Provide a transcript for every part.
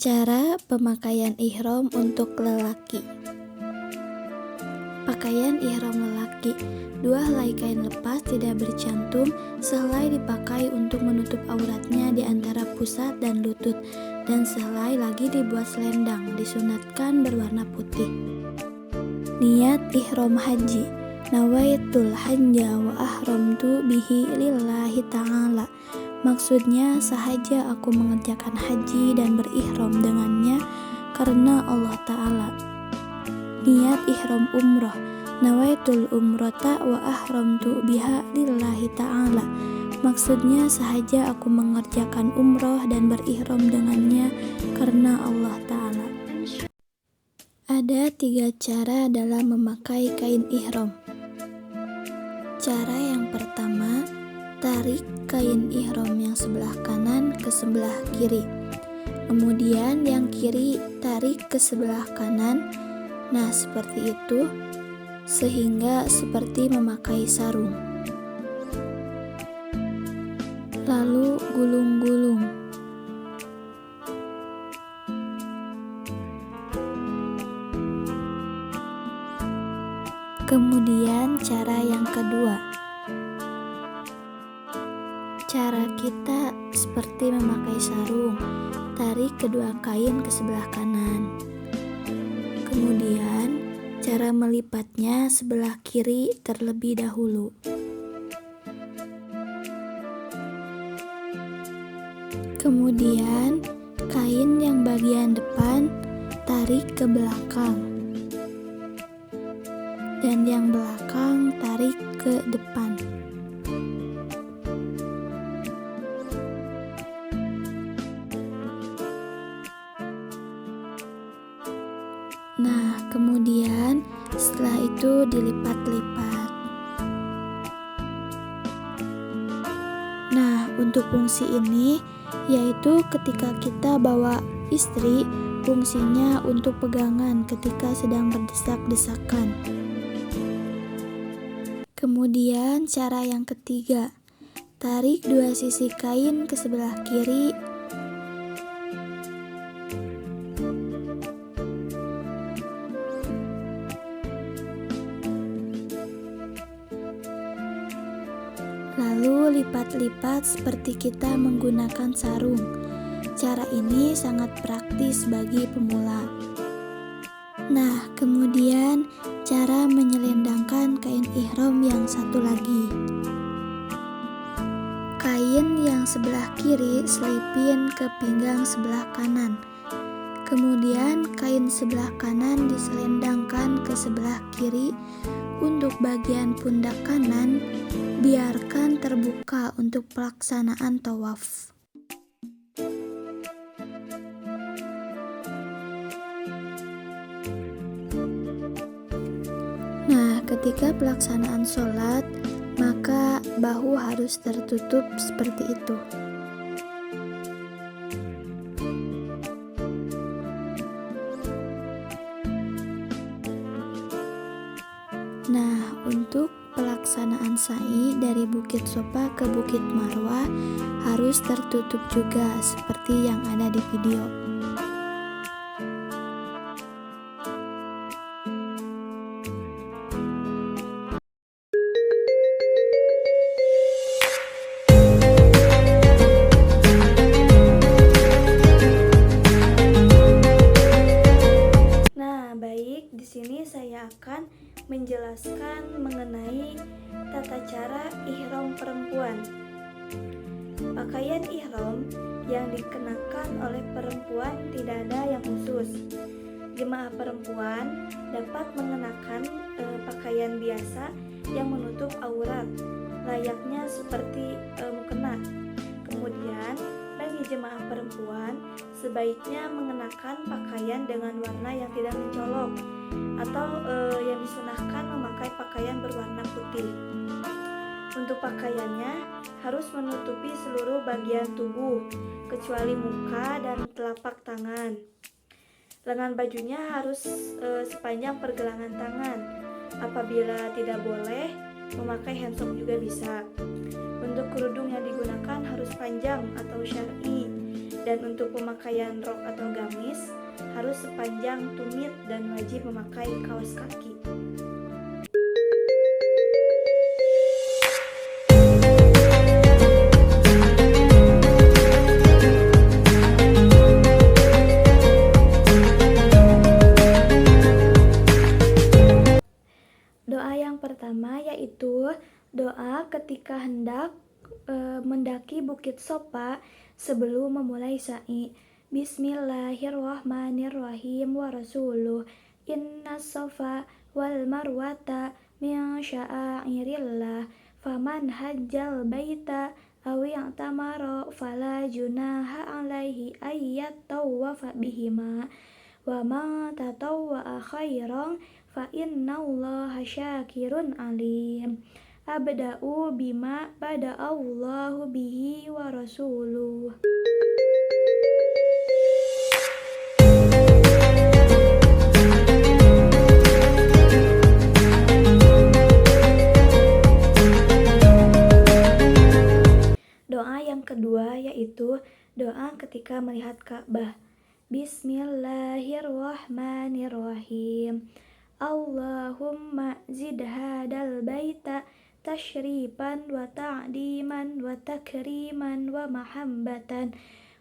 Cara pemakaian ihram untuk lelaki. Pakaian ihram lelaki, 2 helai kain lepas tidak bercantum sehelai dipakai untuk menutup auratnya di antara pusat dan lutut, dan sehelai lagi dibuat selendang, disunatkan berwarna putih. Niat ihram haji. Nawaitul hajja wa ahramtu bihi lillahi ta'ala. Maksudnya, sahaja aku mengerjakan haji dan berihram dengannya karena Allah Ta'ala. Niat ihram umroh. Nawaitul umrota wa ahramtu biha lillahi ta'ala. Maksudnya, sahaja aku mengerjakan umroh dan berihram dengannya karena Allah Ta'ala. Ada 3 cara dalam memakai kain ihram. Cara yang pertama, tarik kain ihram yang sebelah kanan ke sebelah kiri. Kemudian yang kiri tarik ke sebelah kanan. Nah, seperti itu, sehingga seperti memakai sarung. Lalu gulung-gulung. Kemudian cara yang kedua. Cara kita seperti memakai sarung. Tarik kedua kain ke sebelah kanan. Kemudian cara melipatnya sebelah kiri terlebih dahulu. Kemudian kain yang bagian depan tarik ke belakang. Dan yang belakang tarik ke depan. Nah, kemudian setelah itu dilipat-lipat. Nah, untuk fungsi ini yaitu ketika kita bawa istri, fungsinya untuk pegangan ketika sedang berdesak-desakan. Kemudian cara yang ketiga, tarik 2 sisi kain ke sebelah kiri. Lalu lipat-lipat seperti kita menggunakan sarung. Cara ini sangat praktis bagi pemula. Nah, kemudian cara menyelendangkan kain ihram yang satu lagi. Kain yang sebelah kiri selipin ke pinggang sebelah kanan. Kemudian kain sebelah kanan diselendangkan ke sebelah kiri. Untuk bagian pundak kanan, biarkan terbuka untuk pelaksanaan tawaf. Nah, ketika pelaksanaan sholat, maka bahu harus tertutup seperti itu. Nah, untuk pelaksanaan sa'i dari Bukit Sofa ke Bukit Marwah harus tertutup juga seperti yang ada di video. Di sini saya akan menjelaskan mengenai tata cara ihram perempuan. Pakaian ihram yang dikenakan oleh perempuan tidak ada yang khusus. Jemaah perempuan dapat mengenakan pakaian biasa yang menutup aurat, layaknya seperti mukena. Kemudian bagi jemaah perempuan sebaiknya mengenakan pakaian dengan warna yang tidak mencolok atau yang disunahkan memakai pakaian berwarna putih. Untuk pakaiannya harus menutupi seluruh bagian tubuh kecuali muka dan telapak tangan. Lengan bajunya harus sepanjang pergelangan tangan. Apabila tidak boleh, memakai handsock juga bisa. Untuk kerudung yang digunakan harus panjang atau syar'i Dan untuk pemakaian rok atau gamis harus sepanjang tumit dan wajib memakai kaos kaki. Doa yang pertama yaitu doa ketika hendak mendaki Bukit Sofa sebelum memulai sa'i. Bismillahirrahmanirrahim wa rasuluh inna sofa wal marwata min sya'airillah faman hajjal baita aw i'tamara fala junaha alaihi ayyat tawwafa bihima wa man tatawwa'a khairan fa innallaha syakirun alim. Abda'u bima bada'allahu bihi wa rasuluh. Doa yang kedua yaitu doa ketika melihat Ka'bah. Bismillahirrahmanirrahim. Allahumma zid hadal baita tashrifan wa ta'diman wa takriman wa mahabbatan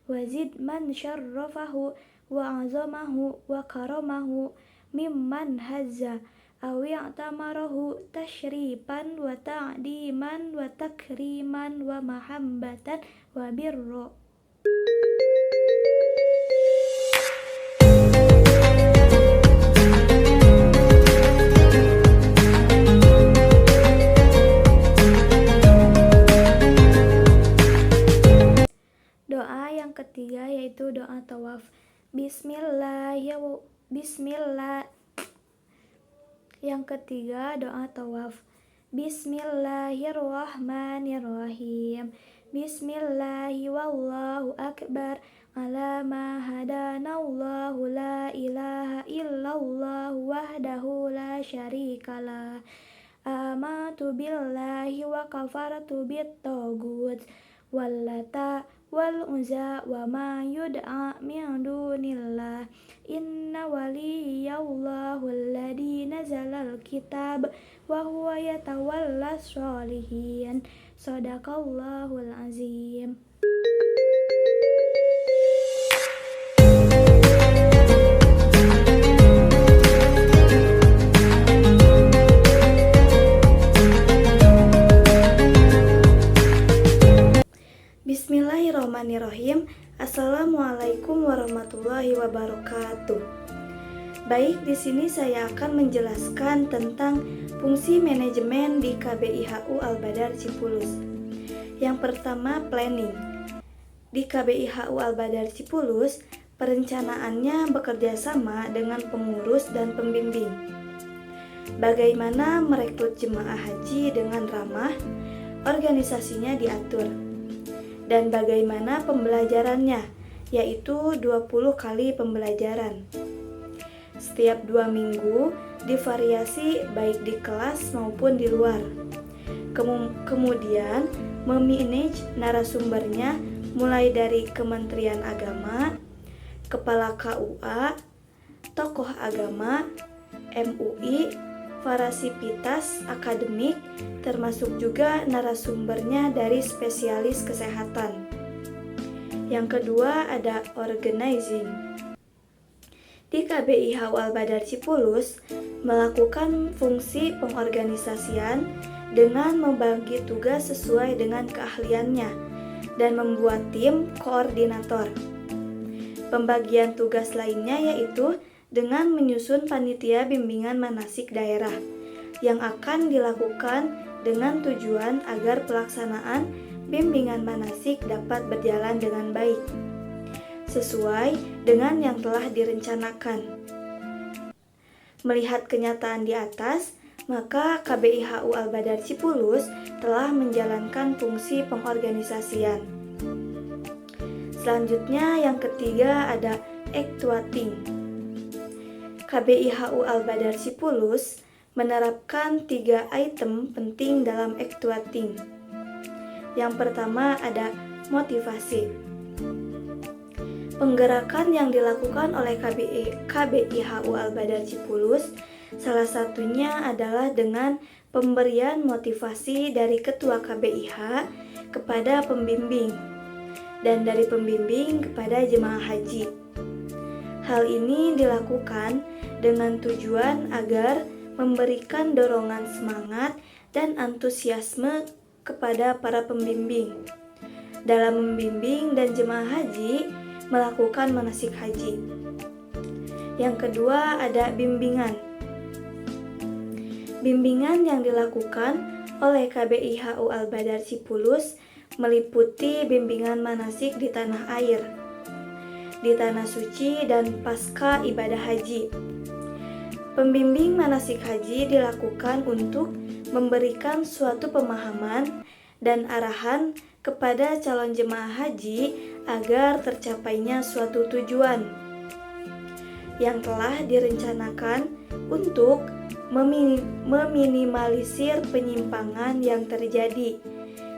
wa zid man syarrafahu wa azamahu wa karamahu mimman hazza aw i'tamarahu tashrifan wa ta'diman wa takriman wa mahabbatan wa birra. Doa yang ketiga yaitu doa tawaf. Yang ketiga doa tawaf. Bismillahirrahmanirrahim. Bismillahi wallahu akbar. Ala ma hadanallahu la ilaha illallah wahdahu la syarikalah. Amantu billahi wa kafartu bit-tagut wallata wal uzza wa ma yud'a min dunillah. Inna waliyallahu alladhi nazalal kitab wa huwa yatawallas sholihin. Sadaqallahul azim. Bismillahirrahmanirrahim. Assalamualaikum warahmatullahi wabarakatuh. Baik, di sini saya akan menjelaskan tentang fungsi manajemen di KBIHU Al-Badar Cipulus. Yang pertama, planning. Di KBIHU Al-Badar Cipulus, perencanaannya bekerja sama dengan pengurus dan pembimbing. Bagaimana merekrut jemaah haji dengan ramah, organisasinya diatur. Dan bagaimana pembelajarannya, yaitu 20 kali pembelajaran. Setiap 2 minggu divariasi baik di kelas maupun di luar. Kemudian memanage narasumbernya mulai dari Kementerian Agama, Kepala KUA, tokoh agama, MUI, Varasipitas akademik, termasuk juga narasumbernya dari spesialis kesehatan. Yang kedua ada organizing. Di KBIHU Al-Badar Cipulus melakukan fungsi pengorganisasian dengan membagi tugas sesuai dengan keahliannya dan membuat tim koordinator. Pembagian tugas lainnya yaitu dengan menyusun panitia bimbingan manasik daerah yang akan dilakukan dengan tujuan agar pelaksanaan bimbingan manasik dapat berjalan dengan baik sesuai dengan yang telah direncanakan. Melihat kenyataan di atas, maka KBIHU Al-Badar Cipulus telah menjalankan fungsi pengorganisasian. Selanjutnya yang ketiga ada actuating. KBIHU Al-Badar Cipulus menerapkan 3 item penting dalam actuating. Yang pertama ada motivasi. Penggerakan yang dilakukan oleh KBIHU Al-Badar Cipulus salah satunya adalah dengan pemberian motivasi dari Ketua KBIH kepada pembimbing dan dari pembimbing kepada jemaah haji. Hal ini dilakukan dengan tujuan agar memberikan dorongan semangat dan antusiasme kepada para pembimbing dalam membimbing dan jemaah haji melakukan manasik haji. Yang kedua ada bimbingan. Bimbingan yang dilakukan oleh KBIHU Al-Badar Cipulus meliputi bimbingan manasik di tanah air, di tanah suci dan pasca ibadah haji. Pembimbing manasik haji dilakukan untuk memberikan suatu pemahaman dan arahan kepada calon jemaah haji agar tercapainya suatu tujuan yang telah direncanakan untuk meminimalisir penyimpangan yang terjadi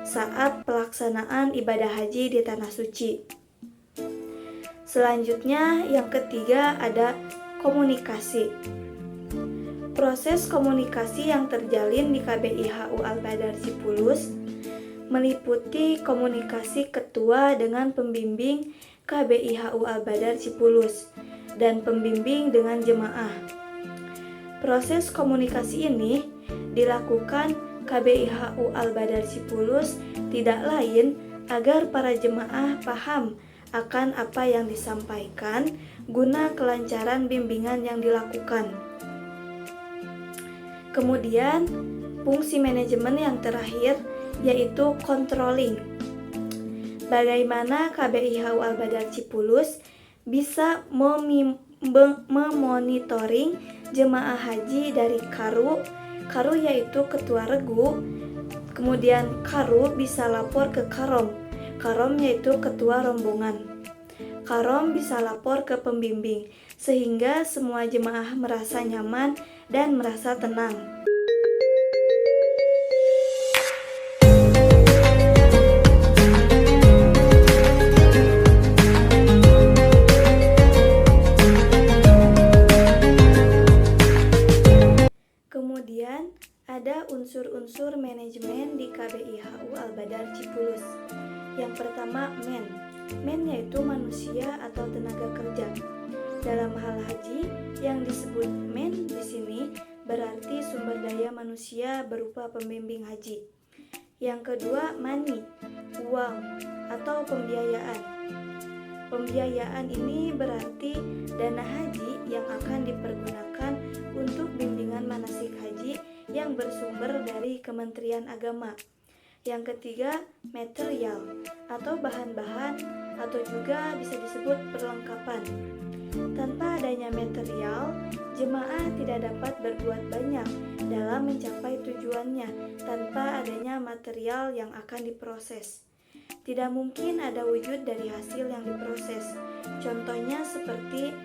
saat pelaksanaan ibadah haji di tanah suci. Selanjutnya, yang ketiga ada komunikasi. Proses komunikasi yang terjalin di KBIHU Al-Badar Cipulus meliputi komunikasi ketua dengan pembimbing KBIHU Al-Badar Cipulus dan pembimbing dengan jemaah. Proses komunikasi ini dilakukan KBIHU Al-Badar Cipulus tidak lain agar para jemaah paham akan apa yang disampaikan guna kelancaran bimbingan yang dilakukan. Kemudian, fungsi manajemen yang terakhir yaitu controlling. Bagaimana KBIHU Al-Badar Cipulus bisa memonitoring jemaah haji dari Karu yaitu ketua regu, kemudian Karu bisa lapor ke Karom yaitu ketua rombongan. Karom bisa lapor ke pembimbing, sehingga semua jemaah merasa nyaman dan merasa tenang. Kemudian ada unsur-unsur manajemen di KBIHU Al-Badar Cipulus. Yang pertama, men yaitu manusia atau tenaga kerja. Dalam hal haji, yang disebut men di sini berarti sumber daya manusia berupa pembimbing haji. Yang kedua, money, uang atau pembiayaan. Pembiayaan ini berarti dana haji yang akan dipergunakan untuk bimbingan manasik haji yang bersumber dari Kementerian Agama. Yang ketiga, material atau bahan-bahan atau juga bisa disebut perlengkapan. Tanpa adanya material, jemaah tidak dapat berbuat banyak dalam mencapai tujuannya tanpa adanya material yang akan diproses. Tidak mungkin ada wujud dari hasil yang diproses. Contohnya seperti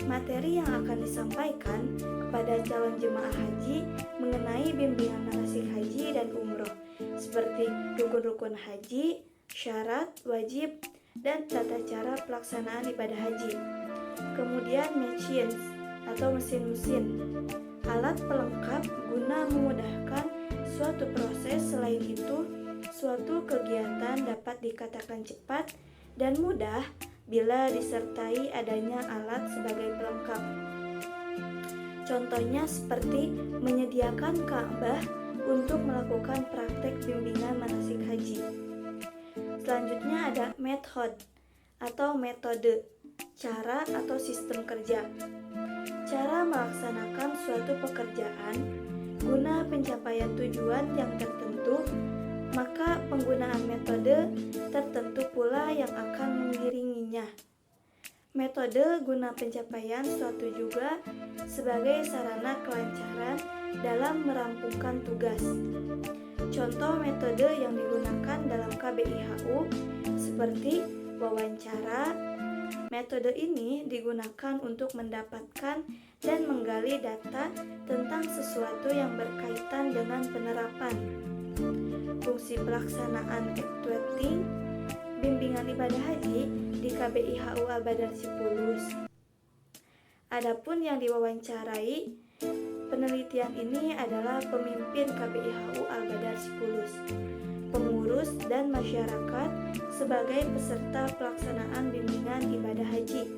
materi yang akan disampaikan kepada calon jemaah haji mengenai bimbingan manasik haji dan umroh, seperti rukun-rukun haji, syarat, wajib, dan tata cara pelaksanaan ibadah haji. Kemudian machines atau mesin-mesin, alat pelengkap guna memudahkan suatu proses. Selain itu, suatu kegiatan dapat dikatakan cepat dan mudah bila disertai adanya alat sebagai pelengkap. Contohnya seperti menyediakan Ka'bah untuk melakukan praktek bimbingan manasik haji. Selanjutnya ada method atau metode, cara atau sistem kerja. Cara melaksanakan suatu pekerjaan guna pencapaian tujuan yang tertentu, maka penggunaan metode tertentu pula yang akan mengiringinya. Metode guna pencapaian suatu juga sebagai sarana kelancaran dalam merampungkan tugas. Contoh metode yang digunakan dalam KBIHU seperti wawancara. Metode ini digunakan untuk mendapatkan dan menggali data tentang sesuatu yang berkaitan dengan penerapan. Fungsi pelaksanaan actuating bimbingan ibadah haji di KBIHU Al-Badar Cipulus. Adapun yang diwawancarai penelitian ini adalah pemimpin KBIHU Al-Badar Cipulus, pengurus dan masyarakat sebagai peserta pelaksanaan bimbingan ibadah haji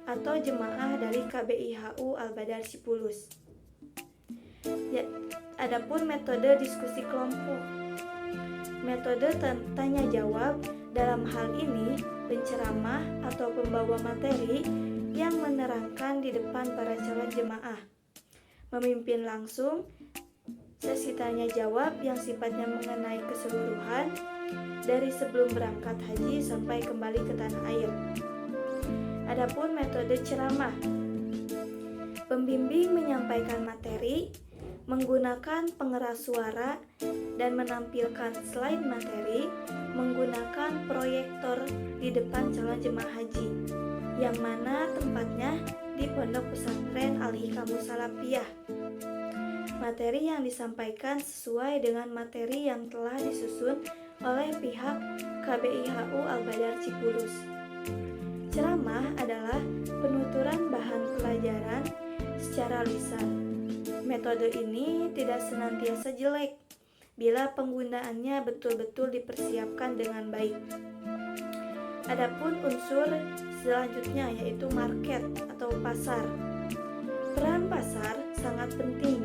atau jemaah dari KBIHU Al-Badar Cipulus. Ya, adapun metode diskusi kelompok. Metode tanya jawab dalam hal ini penceramah atau pembawa materi yang menerangkan di depan para calon jemaah, memimpin langsung sesi tanya jawab yang sifatnya mengenai keseluruhan dari sebelum berangkat haji sampai kembali ke tanah air. Adapun metode ceramah, pembimbing menyampaikan materi menggunakan pengeras suara dan menampilkan slide materi menggunakan proyektor di depan calon jemaah haji, yang mana tempatnya di Pondok Pesantren Al-Hikamus Salafiyah. Materi yang disampaikan sesuai dengan materi yang telah disusun oleh pihak KBIHU Al-Badar Cipulus. Ceramah adalah penuturan bahan pelajaran secara lisan. Metode ini tidak senantiasa jelek bila penggunaannya betul-betul dipersiapkan dengan baik. Adapun unsur selanjutnya yaitu market atau pasar. Peran pasar sangat penting,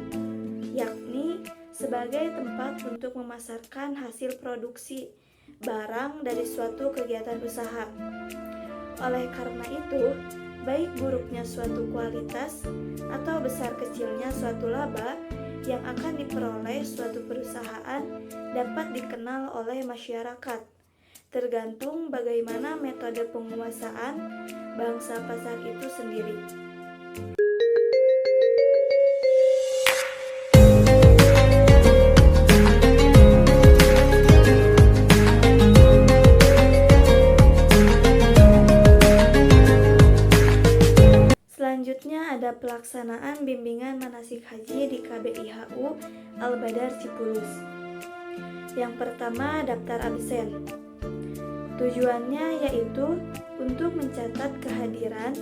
yakni sebagai tempat untuk memasarkan hasil produksi barang dari suatu kegiatan usaha. Oleh karena itu, baik buruknya suatu kualitas atau besar kecilnya suatu laba yang akan diperoleh suatu perusahaan dapat dikenal oleh masyarakat, tergantung bagaimana metode penguasaan bangsa pasar itu sendiri. Selanjutnya ada pelaksanaan bimbingan manasik haji di KBIHU Al-Badar Cipulus. Yang pertama, daftar absen. Tujuannya yaitu untuk mencatat kehadiran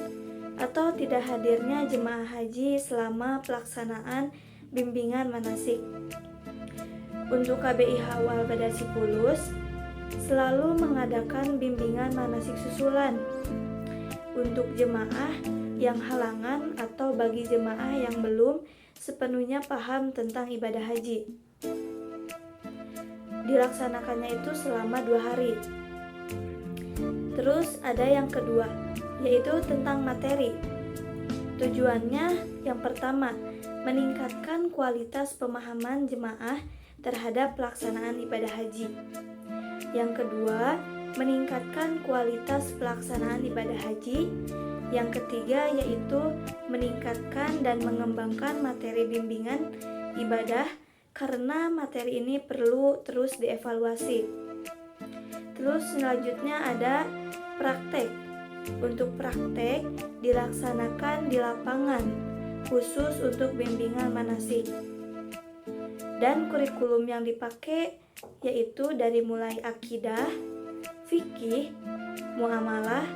atau tidak hadirnya jemaah haji selama pelaksanaan bimbingan manasik. Untuk KBIHU Al-Badar Cipulus selalu mengadakan bimbingan manasik susulan untuk jemaah yang halangan atau bagi jemaah yang belum sepenuhnya paham tentang ibadah haji. Dilaksanakannya itu selama 2 hari. Terus ada yang kedua, yaitu tentang materi. Tujuannya yang pertama, meningkatkan kualitas pemahaman jemaah terhadap pelaksanaan ibadah haji. Yang kedua, meningkatkan kualitas pelaksanaan ibadah haji. Yang ketiga yaitu meningkatkan dan mengembangkan materi bimbingan ibadah karena materi ini perlu terus dievaluasi. Terus selanjutnya ada praktek. Untuk praktek dilaksanakan di lapangan khusus untuk bimbingan manasik. Dan kurikulum yang dipakai yaitu dari mulai akidah, fikih, muamalah,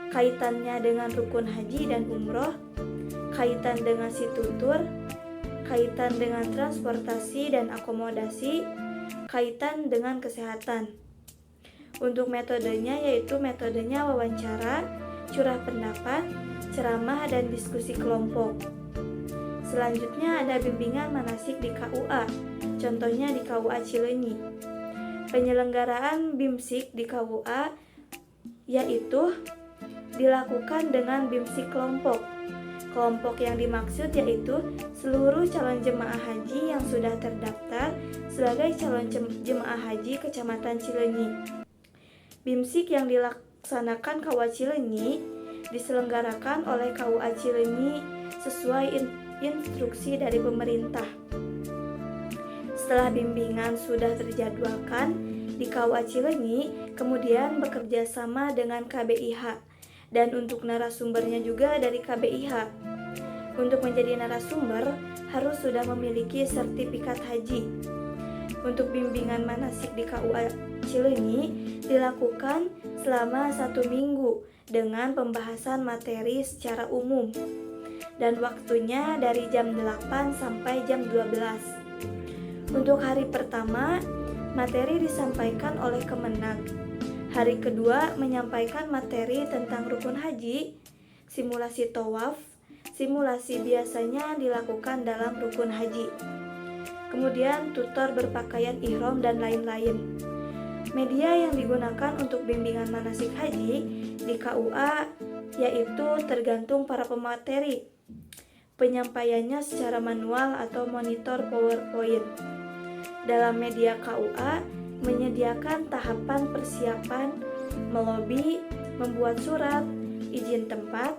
kaitannya dengan rukun haji dan umroh, kaitan dengan situtur, kaitan dengan transportasi dan akomodasi, kaitan dengan kesehatan. Untuk metodenya yaitu metodenya wawancara, curah pendapat, ceramah, dan diskusi kelompok. Selanjutnya ada bimbingan manasik di KUA, contohnya di KUA Cileunyi. Penyelenggaraan BIMSIK di KUA yaitu dilakukan dengan BIMSIK kelompok. Kelompok yang dimaksud yaitu seluruh calon jemaah haji yang sudah terdaftar sebagai calon jemaah haji Kecamatan Cileunyi. BIMSIK yang dilaksanakan KUA Cileunyi diselenggarakan oleh KUA Cileunyi sesuai instruksi dari pemerintah. Setelah bimbingan sudah terjadwalkan di KUA Cileunyi, kemudian bekerja sama dengan KBIH, dan untuk narasumbernya juga dari KBIH. Untuk menjadi narasumber harus sudah memiliki sertifikat haji. Untuk bimbingan manasik di KUA Cileunyi dilakukan selama 1 minggu dengan pembahasan materi secara umum dan waktunya dari jam 8 sampai jam 12. Untuk hari pertama, materi disampaikan oleh Kemenag. Hari kedua menyampaikan materi tentang rukun haji, simulasi tawaf. Simulasi biasanya dilakukan dalam rukun haji. Kemudian tutor berpakaian ihram dan lain-lain. Media yang digunakan untuk bimbingan manasik haji di KUA yaitu tergantung para pemateri. Penyampaiannya secara manual atau monitor PowerPoint. Dalam media KUA menyediakan tahapan persiapan, melobi, membuat surat, izin tempat,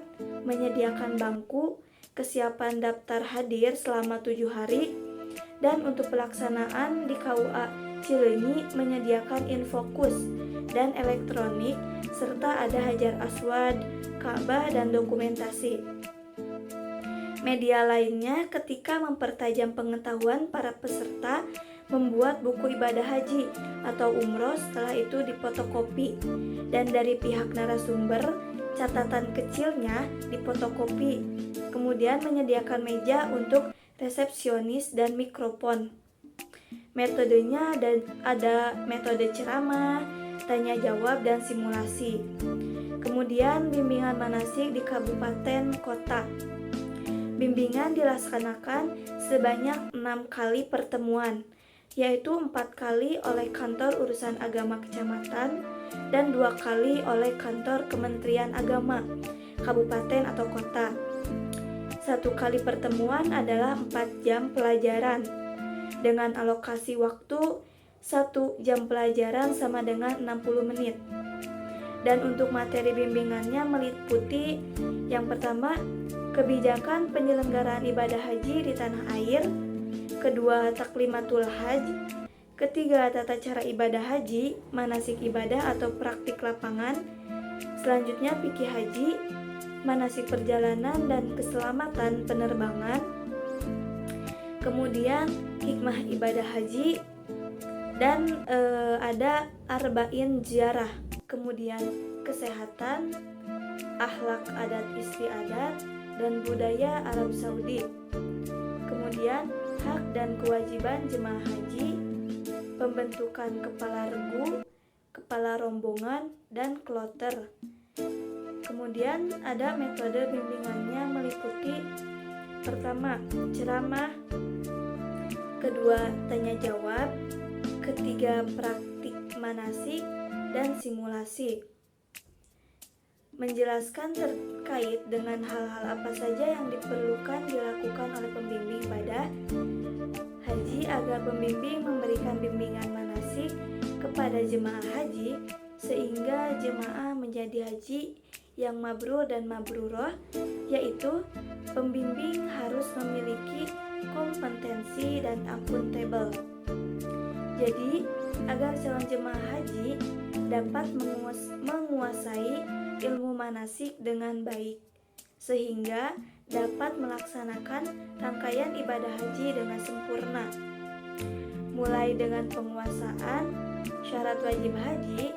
menyediakan bangku, kesiapan daftar hadir selama 7 hari, dan untuk pelaksanaan di KUA Cileunyi menyediakan infokus dan elektronik serta ada Hajar Aswad, Ka'bah, dan dokumentasi. Media lainnya ketika mempertajam pengetahuan para peserta membuat buku ibadah haji atau umroh, setelah itu difotokopi dan dari pihak narasumber catatan kecilnya difotokopi, kemudian menyediakan meja untuk resepsionis dan mikrofon. Metodenya ada metode ceramah, tanya jawab, dan simulasi. Kemudian bimbingan manasik di kabupaten kota. Bimbingan dilaksanakan sebanyak 6 kali pertemuan, yaitu 4 kali oleh kantor urusan agama kecamatan dan 2 kali oleh kantor Kementerian Agama, kabupaten atau kota. 1 kali pertemuan adalah 4 jam pelajaran dengan alokasi waktu 1 jam pelajaran sama dengan 60 menit. Dan untuk materi bimbingannya meliputi yang pertama, kebijakan penyelenggaraan ibadah haji di tanah air, kedua, taklimatul haj, ketiga, tata cara ibadah haji, manasik ibadah atau praktik lapangan, selanjutnya fikih haji, manasik perjalanan dan keselamatan penerbangan, kemudian hikmah ibadah haji, dan ada arba'in ziarah, kemudian kesehatan, akhlak adat istiadat, dan budaya Arab Saudi, kemudian hak dan kewajiban jemaah haji, pembentukan kepala regu, kepala rombongan, dan kloter. Kemudian ada metode bimbingannya meliputi pertama, ceramah, kedua, tanya jawab, ketiga, praktik manasik, dan simulasi. Menjelaskan terkait dengan hal-hal apa saja yang diperlukan dilakukan oleh pembimbing ibadah haji agar pembimbing memberikan bimbingan manasik kepada jemaah haji sehingga jemaah menjadi haji yang mabrur dan mabruroh, yaitu pembimbing harus memiliki kompetensi dan akuntabel. Jadi, agar calon jemaah haji dapat menguasai ilmu manasik dengan baik, sehingga dapat melaksanakan rangkaian ibadah haji dengan sempurna. Mulai dengan penguasaan syarat wajib haji,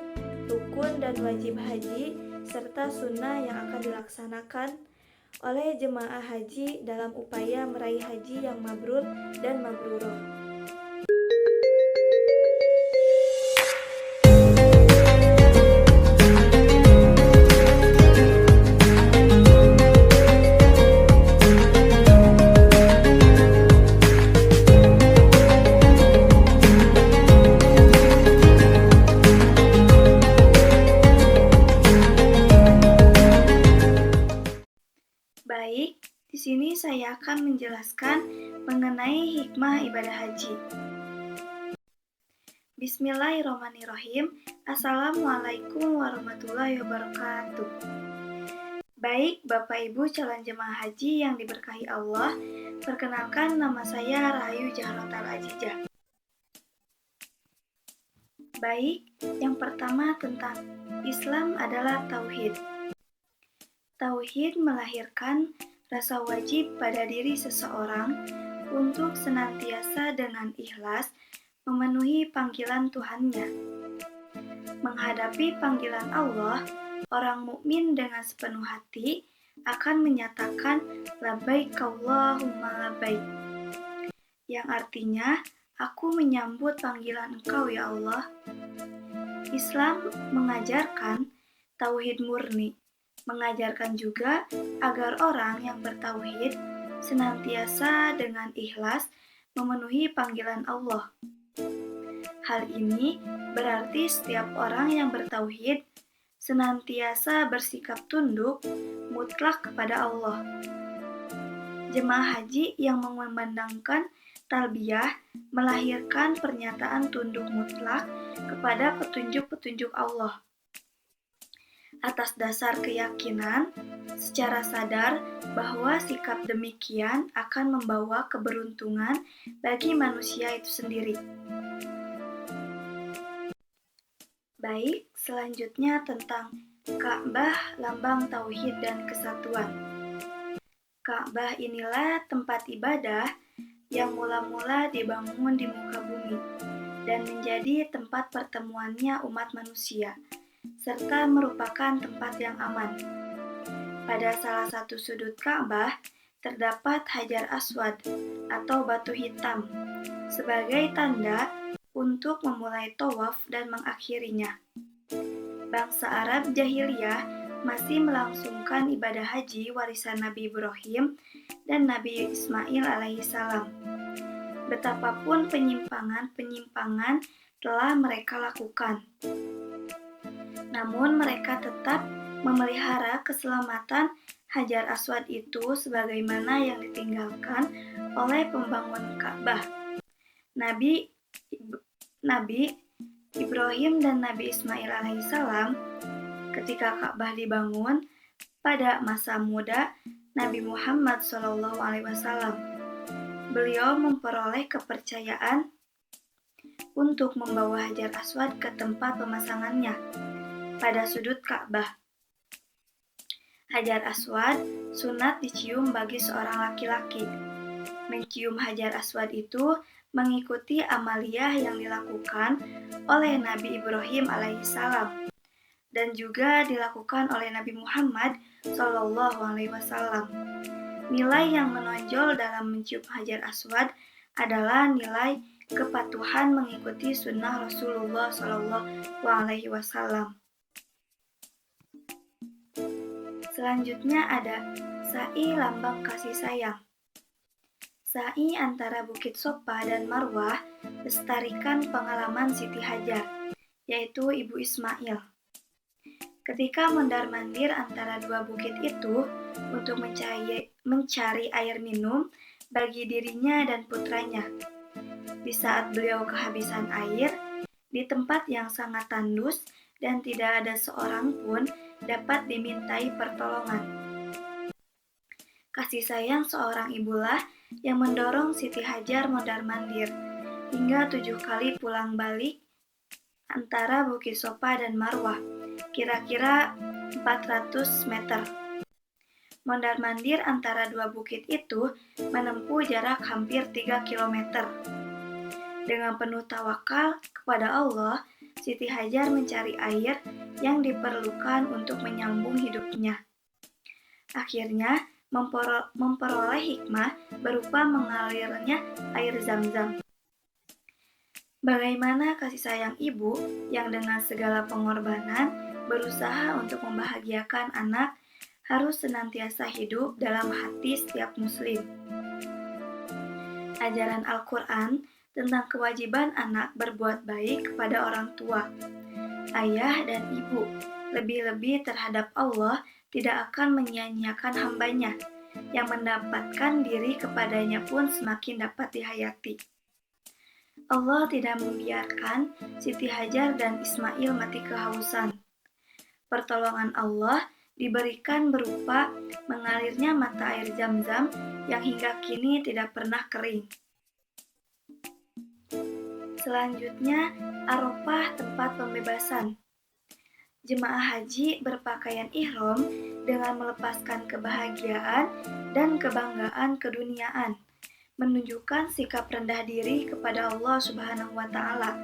rukun dan wajib haji, serta sunnah yang akan dilaksanakan oleh jemaah haji dalam upaya meraih haji yang mabrur dan mabruroh. Baik, di sini saya akan menjelaskan mengenai hikmah ibadah haji. Bismillahirrahmanirrahim. Assalamualaikum warahmatullahi wabarakatuh. Baik, Bapak Ibu calon jemaah haji yang diberkahi Allah, perkenalkan nama saya Rahayu Jahrotal Ajijah. Baik, yang pertama tentang Islam adalah tauhid. Tauhid melahirkan rasa wajib pada diri seseorang untuk senantiasa dengan ikhlas memenuhi panggilan Tuhannya. Menghadapi panggilan Allah, orang mukmin dengan sepenuh hati akan menyatakan labbaik Allahumma labbaik, yang artinya aku menyambut panggilan Engkau ya Allah. Islam mengajarkan tauhid murni, mengajarkan juga agar orang yang bertauhid senantiasa dengan ikhlas memenuhi panggilan Allah. Hal ini berarti setiap orang yang bertauhid senantiasa bersikap tunduk mutlak kepada Allah. Jemaah haji yang memandangkan talbiyah melahirkan pernyataan tunduk mutlak kepada petunjuk-petunjuk Allah. Atas dasar keyakinan secara sadar bahwa sikap demikian akan membawa keberuntungan bagi manusia itu sendiri. Baik, selanjutnya tentang Ka'bah, lambang tauhid dan kesatuan. Ka'bah inilah tempat ibadah yang mula-mula dibangun di muka bumi dan menjadi tempat pertemuannya umat manusia, serta merupakan tempat yang aman. Pada salah satu sudut Ka'bah terdapat Hajar Aswad atau batu hitam sebagai tanda untuk memulai tawaf dan mengakhirinya. Bangsa Arab jahiliyah masih melangsungkan ibadah haji warisan Nabi Ibrahim dan Nabi Ismail alaihissalam. Betapapun penyimpangan telah mereka lakukan, namun mereka tetap memelihara keselamatan Hajar Aswad itu sebagaimana yang ditinggalkan oleh pembangun Ka'bah. Nabi Ibrahim dan Nabi Ismail alaihissalam ketika Ka'bah dibangun pada masa muda Nabi Muhammad SAW. Beliau memperoleh kepercayaan untuk membawa Hajar Aswad ke tempat pemasangannya pada sudut Ka'bah. Hajar Aswad sunat dicium bagi seorang laki-laki. Mencium Hajar Aswad itu mengikuti amaliyah yang dilakukan oleh Nabi Ibrahim alaihissalam dan juga dilakukan oleh Nabi Muhammad SAW. Nilai yang menonjol dalam mencium Hajar Aswad adalah nilai kepatuhan mengikuti sunnah Rasulullah SAW. Selanjutnya ada sa'i, lambang kasih sayang. Sa'i antara Bukit Sofa dan Marwah lestarikan pengalaman Siti Hajar, yaitu Ibu Ismail. Ketika mondar-mandir antara dua bukit itu untuk mencari air minum bagi dirinya dan putranya. Di saat beliau kehabisan air, di tempat yang sangat tandus dan tidak ada seorang pun dapat dimintai pertolongan. Kasih sayang seorang ibulah yang mendorong Siti Hajar mondar-mandir hingga 7 kali pulang balik antara Bukit Sofa dan Marwah, kira-kira 400 meter. Mondar-mandir antara dua bukit itu menempuh jarak hampir 3 km. Dengan penuh tawakal kepada Allah, Siti Hajar mencari air yang diperlukan untuk menyambung hidupnya. Akhirnya, memperoleh hikmah berupa mengalirnya air Zam-Zam. Bagaimana kasih sayang ibu yang dengan segala pengorbanan berusaha untuk membahagiakan anak harus senantiasa hidup dalam hati setiap muslim. Ajaran Al-Quran tentang kewajiban anak berbuat baik kepada orang tua, ayah dan ibu, lebih-lebih terhadap Allah tidak akan menyia-nyiakan hambanya, yang mendapatkan diri kepadanya pun semakin dapat dihayati. Allah tidak membiarkan Siti Hajar dan Ismail mati kehausan. Pertolongan Allah diberikan berupa mengalirnya mata air Zam-Zam yang hingga kini tidak pernah kering. Selanjutnya, Arafah, tempat pembebasan. Jemaah haji berpakaian ihram dengan melepaskan kebahagiaan dan kebanggaan keduniaan, menunjukkan sikap rendah diri kepada Allah Subhanahu wa Ta'ala.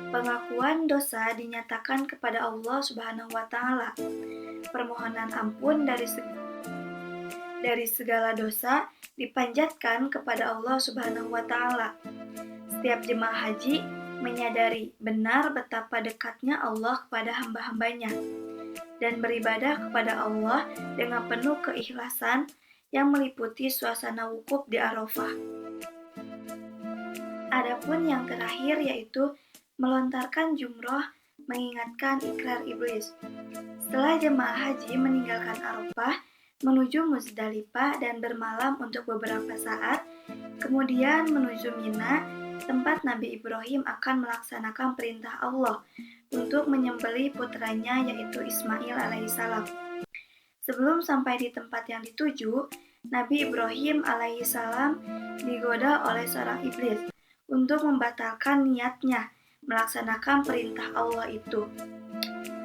Pengakuan dosa dinyatakan kepada Allah Subhanahu wa Ta'ala. Permohonan ampun dari segala dosa dipanjatkan kepada Allah Subhanahu wa Ta'ala. Setiap jemaah haji menyadari benar betapa dekatnya Allah kepada hamba-hambanya dan beribadah kepada Allah dengan penuh keikhlasan yang meliputi suasana wukuf di Arafah. Adapun yang terakhir yaitu melontarkan jumroh mengingatkan ikrar iblis. Setelah jemaah haji meninggalkan Arafah menuju Muzdalifah dan bermalam untuk beberapa saat, kemudian menuju Mina, tempat Nabi Ibrahim akan melaksanakan perintah Allah untuk menyembelih putranya yaitu Ismail alaihissalam. Sebelum sampai di tempat yang dituju, Nabi Ibrahim alaihissalam digoda oleh seorang iblis untuk membatalkan niatnya melaksanakan perintah Allah itu.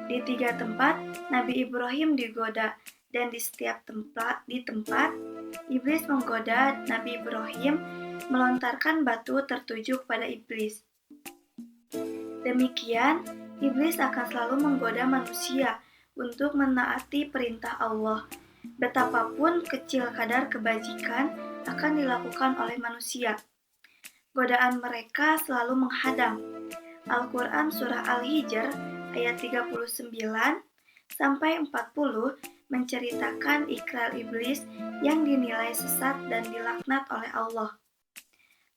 Di 3 tempat, Nabi Ibrahim digoda, dan di setiap tempat iblis menggoda Nabi Ibrahim melontarkan batu tertuju kepada iblis. Demikian, iblis akan selalu menggoda manusia untuk menaati perintah Allah. Betapapun kecil kadar kebajikan akan dilakukan oleh manusia, godaan mereka selalu menghadang. Al-Quran Surah Al-Hijr ayat 39 sampai 40 menceritakan ikrar iblis yang dinilai sesat dan dilaknat oleh Allah.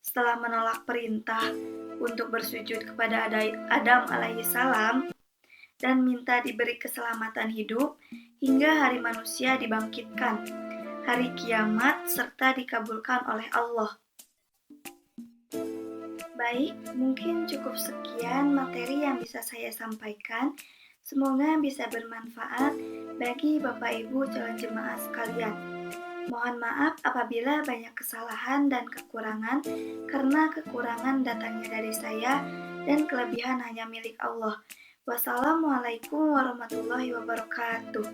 Setelah menolak perintah untuk bersujud kepada Adam alaihissalam dan minta diberi keselamatan hidup hingga hari manusia dibangkitkan, hari kiamat serta dikabulkan oleh Allah. Baik, mungkin cukup sekian materi yang bisa saya sampaikan. Semoga bisa bermanfaat bagi Bapak Ibu calon jemaah sekalian. Mohon maaf apabila banyak kesalahan dan kekurangan, karena kekurangan datangnya dari saya dan kelebihan hanya milik Allah. Wassalamualaikum warahmatullahi wabarakatuh.